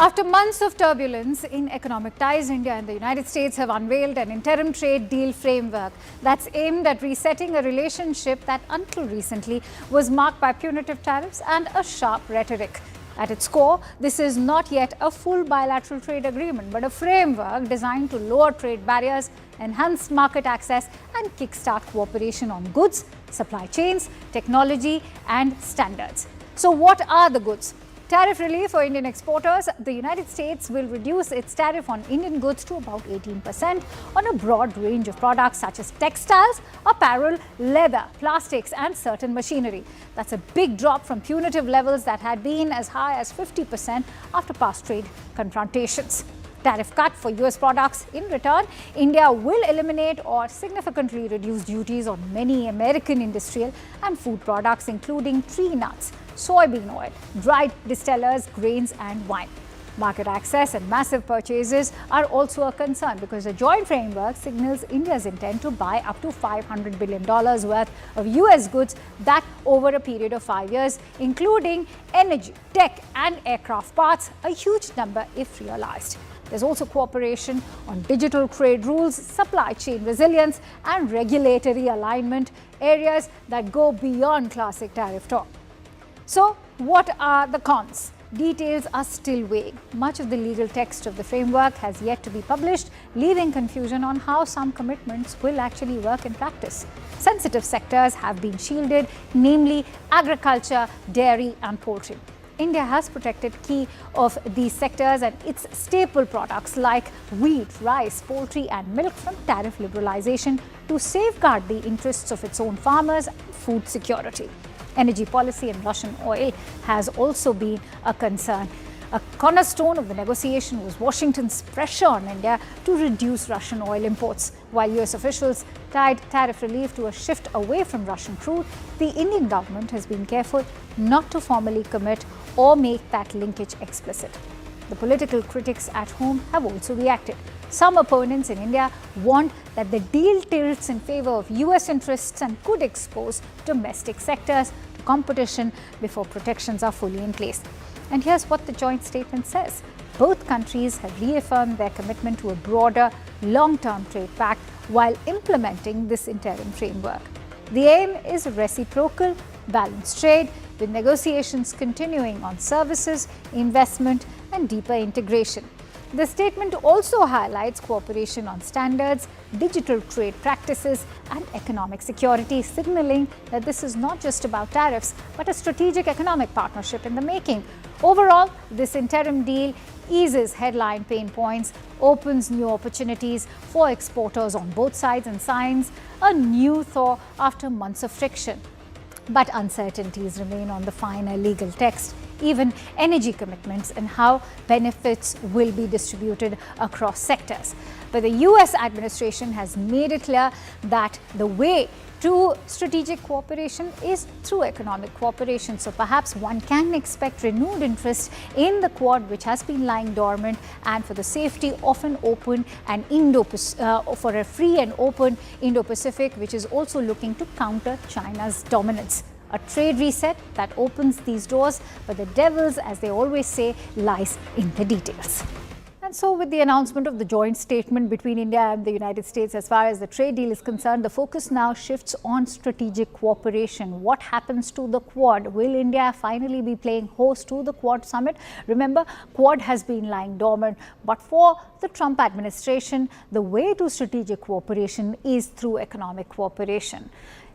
After months of turbulence in economic ties, India and the United States have unveiled an interim trade deal framework that's aimed at resetting a relationship that until recently was marked by punitive tariffs and a sharp rhetoric. At its core, this is not yet a full bilateral trade agreement, but a framework designed to lower trade barriers, enhance market access, and kickstart cooperation on goods, supply chains, technology, and standards. So what are the goods? Tariff relief for Indian exporters. The United States will reduce its tariff on Indian goods to about 18% on a broad range of products such as textiles, apparel, leather, plastics, and certain machinery. That's a big drop from punitive levels that had been as high as 50% after past trade confrontations. Tariff cut for US products. In return, India will eliminate or significantly reduce duties on many American industrial and food products, including tree nuts, soybean oil, dried distillers, grains, and wine. Market access and massive purchases are also a concern because the joint framework signals India's intent to buy up to $500 billion worth of US goods, that over a period of 5 years, including energy, tech, and aircraft parts, a huge number if realized. There's also cooperation on digital trade rules, supply chain resilience, and regulatory alignment, areas that go beyond classic tariff talk. So, what are the cons? Details are still vague. Much of the legal text of the framework has yet to be published, leaving confusion on how some commitments will actually work in practice. Sensitive sectors have been shielded, namely agriculture, dairy, and poultry. India has protected key of these sectors and its staple products like wheat, rice, poultry, and milk from tariff liberalization to safeguard the interests of its own farmers and food security. Energy policy and Russian oil has also been a concern. A cornerstone of the negotiation was Washington's pressure on India to reduce Russian oil imports. While US officials tied tariff relief to a shift away from Russian crude, the Indian government has been careful not to formally commit or make that linkage explicit. The political critics at home have also reacted. Some opponents in India want that the deal tilts in favor of US interests and could expose domestic sectors to competition before protections are fully in place. And here's what the joint statement says. Both countries have reaffirmed their commitment to a broader, long-term trade pact while implementing this interim framework. The aim is reciprocal, balanced trade, with negotiations continuing on services, investment, and deeper integration. The statement also highlights cooperation on standards, digital trade practices, and economic security, signaling that this is not just about tariffs, but a strategic economic partnership in the making. Overall, this interim deal eases headline pain points, opens new opportunities for exporters on both sides, and signs a new thaw after months of friction. But uncertainties remain on the finer legal text, even energy commitments and how benefits will be distributed across sectors. But the US administration has made it clear that the way to strategic cooperation is through economic cooperation. So perhaps one can expect renewed interest in the Quad, which has been lying dormant, and for the safety of an open and for a free and open Indo-Pacific, which is also looking to counter China's dominance. A trade reset that opens these doors, but the devils, as they always say, lies in the details. And so with the announcement of the joint statement between India and the United States as far as the trade deal is concerned, the focus now shifts on strategic cooperation. What happens to the Quad? Will India finally be playing host to the Quad summit? Remember, Quad has been lying dormant, but for the Trump administration, the way to strategic cooperation is through economic cooperation.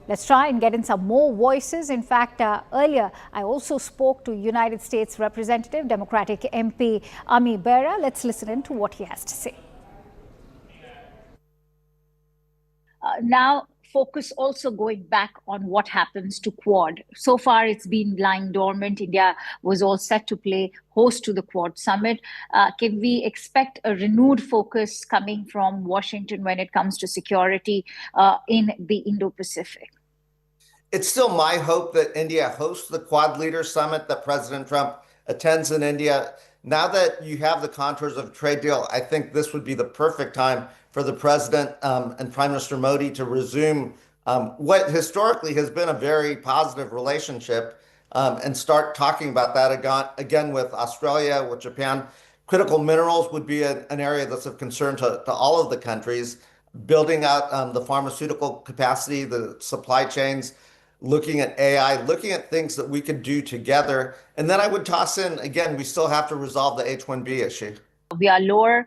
Let's try and get in some more voices. In fact, earlier I also spoke to United States Representative, Democratic MP Ami Bera. Let's listen in to what he has to say. Now, focus also going back on what happens to Quad. So far, it's been lying dormant. India was all set to play host to the Quad summit. Can we expect a renewed focus coming from Washington when it comes to security in the Indo-Pacific? It's still my hope that India hosts the Quad Leaders Summit, that President Trump attends in India. Now that you have the contours of a trade deal, I think this would be the perfect time for the President and Prime Minister Modi to resume what historically has been a very positive relationship and start talking about that again with Australia, with Japan. Critical minerals would be an area that's of concern to all of the countries. Building out the pharmaceutical capacity, the supply chains, looking at AI, looking at things that we could do together. And then I would toss in, again, we still have to resolve the H-1B issue. We are lower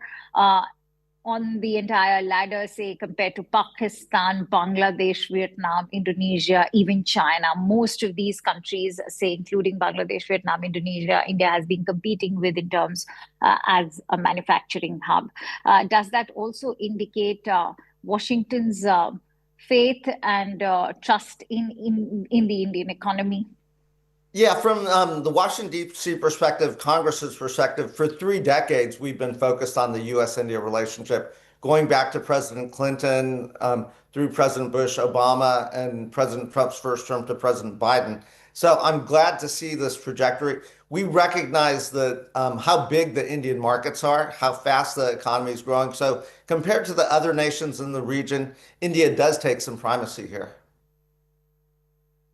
on the entire ladder, say, compared to Pakistan, Bangladesh, Vietnam, Indonesia, even China. Most of these countries, say, including Bangladesh, Vietnam, Indonesia, India has been competing with in terms as a manufacturing hub. Does that also indicate Washington's faith and trust in the Indian economy? Yeah, from the Washington, D.C. perspective, Congress's perspective, for 3 decades, we've been focused on the U.S.-India relationship, going back to President Clinton, through President Bush, Obama, and President Trump's first term to President Biden. So I'm glad to see this trajectory. We recognize that how big the Indian markets are, how fast the economy is growing. So compared to the other nations in the region, India does take some primacy here.